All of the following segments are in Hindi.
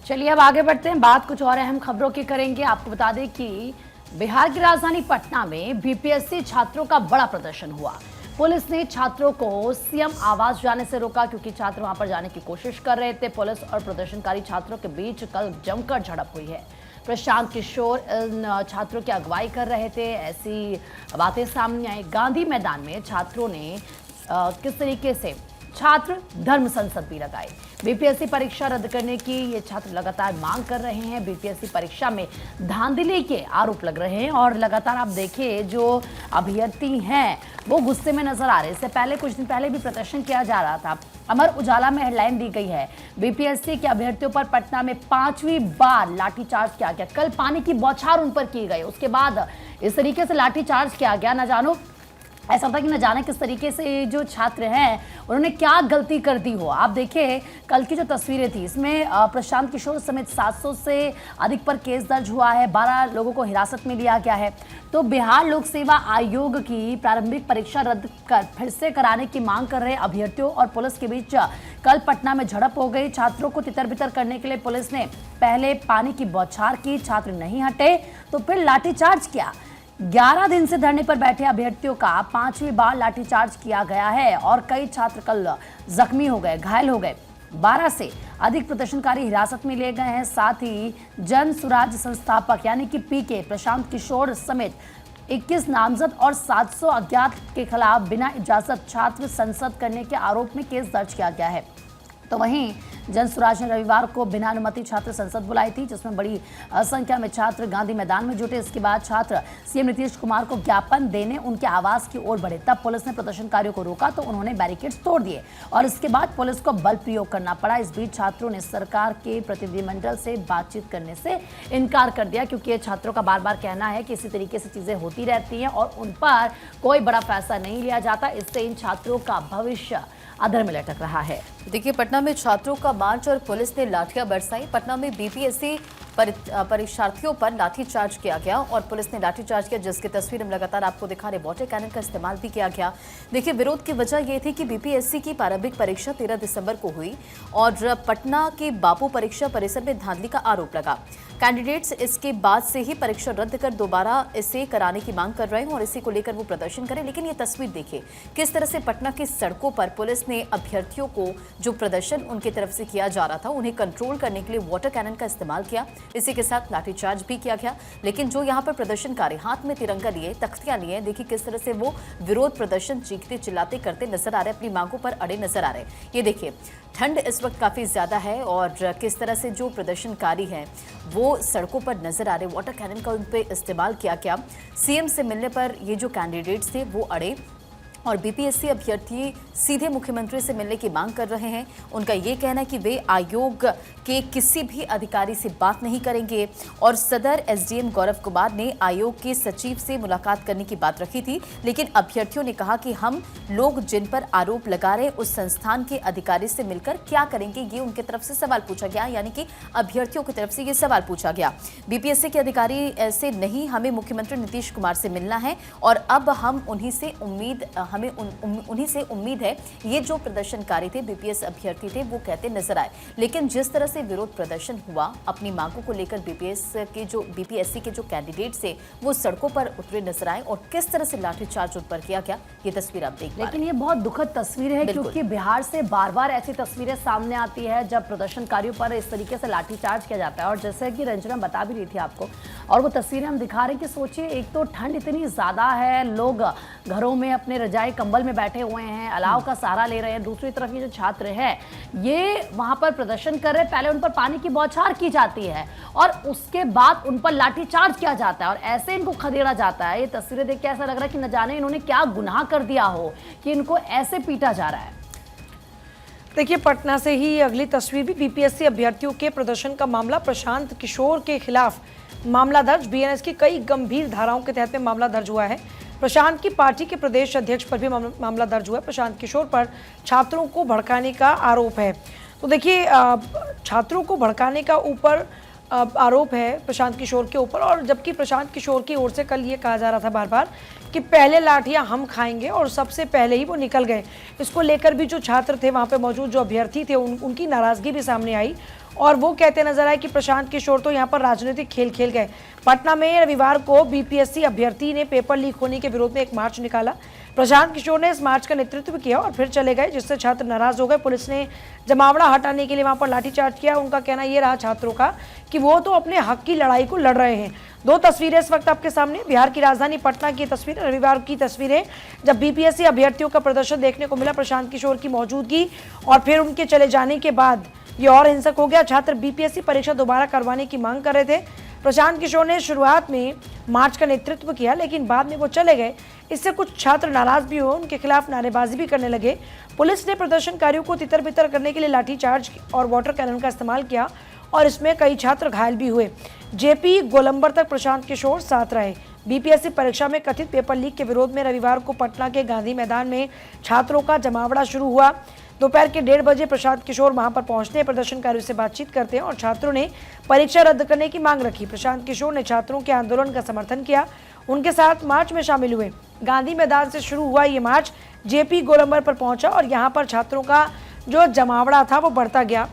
चलिए अब आगे बढ़ते हैं, बात कुछ और अहम खबरों की करेंगे। आपको बता दें कि बिहार की राजधानी पटना में बीपीएससी छात्रों का बड़ा प्रदर्शन हुआ। पुलिस ने छात्रों को सीएम आवास जाने से रोका क्योंकि छात्र वहां पर जाने की कोशिश कर रहे थे। पुलिस और प्रदर्शनकारी छात्रों के बीच कल जमकर झड़प हुई है। प्रशांत किशोर इन छात्रों की अगुवाई कर रहे थे, ऐसी बातें सामने आई। गांधी मैदान में छात्रों ने किस तरीके से छात्र धर्म संसद भी लगाई। बीपीएससी परीक्षा रद्द करने की ये छात्र लगातार मांग कर रहे हैं। बीपीएससी परीक्षा में धांधली के आरोप लग रहे हैं और लगातार आप देखिए जो अभ्यर्थी हैं वो गुस्से में नजर आ रहे हैं। इससे पहले कुछ दिन पहले भी प्रदर्शन किया जा रहा था। अमर उजाला में हेडलाइन दी गई है, बीपीएससी के अभ्यर्थियों पर पटना में 5वीं बार लाठीचार्ज किया गया। कल पानी की बौछार उन पर की गई, उसके बाद इस तरीके से लाठीचार्ज किया गया। न जानो ऐसा था कि न जाने किस तरीके से जो छात्र हैं उन्होंने क्या गलती कर दी हो। आप देखिए कल की जो तस्वीरें थी, इसमें प्रशांत किशोर समेत 700 से अधिक पर केस दर्ज हुआ है। 12 लोगों को हिरासत में लिया गया है। तो बिहार लोक सेवा आयोग की प्रारंभिक परीक्षा रद्द कर फिर से कराने की मांग कर रहे अभ्यर्थियों और पुलिस के बीच कल पटना में झड़प हो गई। छात्रों को तितर बितर करने के लिए पुलिस ने पहले पानी की बौछार की, छात्र नहीं हटे तो फिर लाठीचार्ज किया। 11 दिन से धरने पर बैठे अभ्यर्थियों का 5वीं बार लाठीचार्ज किया गया है और कई छात्र कल जख्मी हो गए, घायल हो गए। 12 से अधिक प्रदर्शनकारी हिरासत में लिए गए हैं। साथ ही जन सुराज संस्थापक यानी कि पीके प्रशांत किशोर समेत 21 नामजद और 700 अज्ञात के खिलाफ बिना इजाजत छात्र संसद करने के आरोप में केस दर्ज किया गया है। तो वहीं जनसुराज ने रविवार को बिना अनुमति छात्र संसद बुलाई थी, जिसमें बड़ी संख्या में छात्र गांधी मैदान में जुटे। इसके बाद छात्र सीएम नीतीश कुमार को ज्ञापन देने उनके आवास की ओर बढ़े। तब पुलिस ने प्रदर्शनकारियों को रोका तो उन्होंने बैरिकेड्स तोड़ दिए और इसके बाद पुलिस को बल प्रयोग करना पड़ा। इस बीच छात्रों ने सरकार के प्रतिनिधिमंडल से बातचीत करने से इनकार कर दिया क्योंकि छात्रों का बार बार कहना है कि इसी तरीके से चीजें होती रहती हैं और उन पर कोई बड़ा फैसला नहीं लिया जाता। इससे इन छात्रों का भविष्य अधर में लटक रहा है। देखिए, पटना में छात्रों का मार्च और पुलिस ने लाठियां बरसाई। पटना में बीपीएससी परीक्षार्थियों पर लाठीचार्ज किया गया और पुलिस ने लाठीचार्ज किया, जिसकी तस्वीर हम लगातार आपको दिखा रहे। वाटर कैनन का इस्तेमाल भी किया गया। देखिए, विरोध की वजह यह थी कि बीपीएससी की प्रारंभिक परीक्षा 13 दिसंबर को हुई और पटना के बापू परीक्षा परिसर में धांधली का आरोप लगा। कैंडिडेट्स इसके बाद से ही परीक्षा रद्द कर दोबारा इसे कराने की मांग कर रहे हैं और इसी को लेकर वो प्रदर्शन करें। लेकिन ये तस्वीर देखिए किस तरह से पटना की सड़कों पर पुलिस ने अभ्यर्थियों को जो प्रदर्शन उनकी तरफ से किया जा रहा था उन्हें कंट्रोल करने के लिए वाटर कैनन का इस्तेमाल किया। इसी के साथ लाठीचार्ज भी किया गया। लेकिन जो यहाँ पर प्रदर्शनकारी हाथ में तिरंगा लिए, तख्तियां लिए, देखिए किस तरह से वो विरोध प्रदर्शन चीखते चिल्लाते करते नजर आ रहे, अपनी मांगों पर अड़े नजर आ रहे। ये देखिए ठंड इस वक्त काफी ज्यादा है और किस तरह से जो प्रदर्शनकारी हैं वो सड़कों पर नजर आ रहे। वाटर कैनन का उन पे इस्तेमाल किया गया। सीएम से मिलने पर ये जो कैंडिडेट्स थे वो अड़े और बीपीएससी अभ्यर्थी सीधे मुख्यमंत्री से मिलने की मांग कर रहे हैं। उनका ये कहना है कि वे आयोग के किसी भी अधिकारी से बात नहीं करेंगे और सदर एसडीएम गौरव कुमार ने आयोग के सचिव से मुलाकात करने की बात रखी थी। लेकिन अभ्यर्थियों ने कहा कि हम लोग जिन पर आरोप लगा रहे उस संस्थान के अधिकारी से मिलकर क्या करेंगे, ये उनकी तरफ से सवाल पूछा गया। यानी कि अभ्यर्थियों की तरफ से ये सवाल पूछा गया। बीपीएससी के अधिकारी से नहीं, हमें मुख्यमंत्री नीतीश कुमार से मिलना है और अब हम उन्हीं से उम्मीद है। ये जो प्रदर्शनकारी थे, बीपीएस अभ्यर्थी थे, वो कहते नजर आए। लेकिन जिस तरह से विरोध प्रदर्शन हुआ अपनी मांगों को लेकर, बीपीएससी के जो कैंडिडेट्स थे वो सड़कों पर उतरे नजर आए और किस तरह से लाठीचार्ज उन पर किया गया, ये तस्वीर आप देख। लेकिन ये बहुत दुखद तस्वीर है क्योंकि बिहार से बार बार ऐसी तस्वीरें सामने आती है जब प्रदर्शनकारियों पर इस तरीके से लाठीचार्ज किया जाता है। और जैसे कि रंजना बता भी रही थी आपको, और वो तस्वीरें हम दिखा रहे हैं कि सोचिए, एक तो ठंड इतनी ज्यादा है, लोग घरों में अपने रजाई कंबल में बैठे हुए हैं, अलाव का सहारा ले रहे हैं। दूसरी तरफ ये जो छात्र हैं ये वहां पर प्रदर्शन कर रहे हैं, पहले उन पर पानी की बौछार की जाती है और उसके बाद उन पर लाठीचार्ज किया जाता है और ऐसे इनको खदेड़ा जाता है। ये तस्वीरें देख के ऐसा लग रहा है कि न जाने इन्होंने क्या गुनाह कर दिया हो कि इनको ऐसे पीटा जा रहा है। देखिए, पटना से ही अगली तस्वीर भी बीपीएससी अभ्यर्थियों के प्रदर्शन का मामला। प्रशांत किशोर के खिलाफ मामला दर्ज, बीएनएस की कई गंभीर धाराओं के तहत में मामला दर्ज हुआ है। प्रशांत की पार्टी के प्रदेश अध्यक्ष पर भी मामला दर्ज हुआ है। प्रशांत किशोर पर छात्रों को भड़काने का आरोप है। तो देखिए, छात्रों को भड़काने का आरोप है प्रशांत किशोर के ऊपर, और जबकि प्रशांत किशोर की ओर से कल ये कहा जा रहा था बार बार कि पहले लाठियां हम खाएंगे और सबसे पहले ही वो निकल गए। इसको लेकर भी जो छात्र थे वहाँ पे मौजूद, जो अभ्यर्थी थे, उनकी नाराजगी भी सामने आई और वो कहते नजर आए कि प्रशांत किशोर तो यहाँ पर राजनीतिक खेल खेल गए। पटना में रविवार को बीपीएससी अभ्यर्थी ने पेपर लीक होने के विरोध में एक मार्च निकाला। प्रशांत किशोर ने इस मार्च का नेतृत्व किया और फिर चले गए, जिससे छात्र नाराज हो गए। पुलिस ने जमावड़ा हटाने के लिए वहां पर लाठीचार्ज किया। उनका कहना यह रहा छात्रों का कि वो तो अपने हक की लड़ाई को लड़ रहे हैं। दो तस्वीरें इस वक्त आपके सामने, बिहार की राजधानी पटना की तस्वीर, रविवार की तस्वीरें जब बीपीएससी अभ्यर्थियों का प्रदर्शन देखने को मिला। प्रशांत किशोर की मौजूदगी और फिर उनके चले जाने के बाद ये और हिंसक हो गया। छात्र बीपीएससी परीक्षा दोबारा करवाने की मांग कर रहे थे। प्रशांत किशोर ने शुरुआत में मार्च का नेतृत्व किया, लेकिन बाद में वो चले गए। इससे कुछ छात्र नाराज भी हुए, उनके खिलाफ नारेबाजी भी करने लगे। पुलिस ने प्रदर्शनकारियों को तितर बितर करने के लिए लाठीचार्ज और वाटर कैनन का इस्तेमाल किया और इसमें कई छात्र घायल भी हुए। जेपी गोलंबर तक प्रशांत किशोर साथ रहे। बीपीएससी परीक्षा में कथित पेपर लीक के विरोध में रविवार को पटना के गांधी मैदान में छात्रों का जमावड़ा शुरू हुआ। दोपहर के 1:30 बजे प्रशांत किशोर वहां पर पहुंचते, प्रदर्शनकारियों से बातचीत करते हैं और छात्रों ने परीक्षा रद्द करने की मांग रखी। प्रशांत किशोर ने छात्रों के आंदोलन का समर्थन किया, उनके साथ मार्च में शामिल हुए। गांधी मैदान से शुरू हुआ ये मार्च जेपी गोलंबर पर पहुंचा और यहाँ पर छात्रों का जो जमावड़ा था वो बढ़ता गया।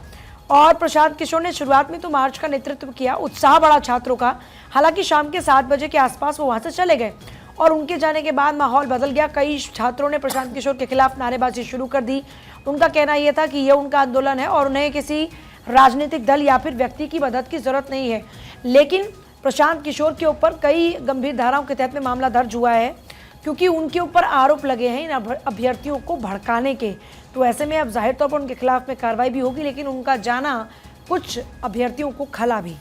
और प्रशांत किशोर ने शुरुआत में तो मार्च का नेतृत्व किया, उत्साह बढ़ा छात्रों का। हालांकि शाम के 7 बजे के आसपास वो वहां से चले गए और उनके जाने के बाद माहौल बदल गया। कई छात्रों ने प्रशांत किशोर के खिलाफ नारेबाजी शुरू कर दी। उनका कहना यह था कि ये उनका आंदोलन है और उन्हें किसी राजनीतिक दल या फिर व्यक्ति की मदद की जरूरत नहीं है। लेकिन प्रशांत किशोर के ऊपर कई गंभीर धाराओं के तहत में मामला दर्ज हुआ है, क्योंकि उनके ऊपर आरोप लगे हैं इन अभ्यर्थियों को भड़काने के। तो ऐसे में अब जाहिर तौर पर उनके खिलाफ में कार्रवाई भी होगी, लेकिन उनका जाना कुछ अभ्यर्थियों को खला भी।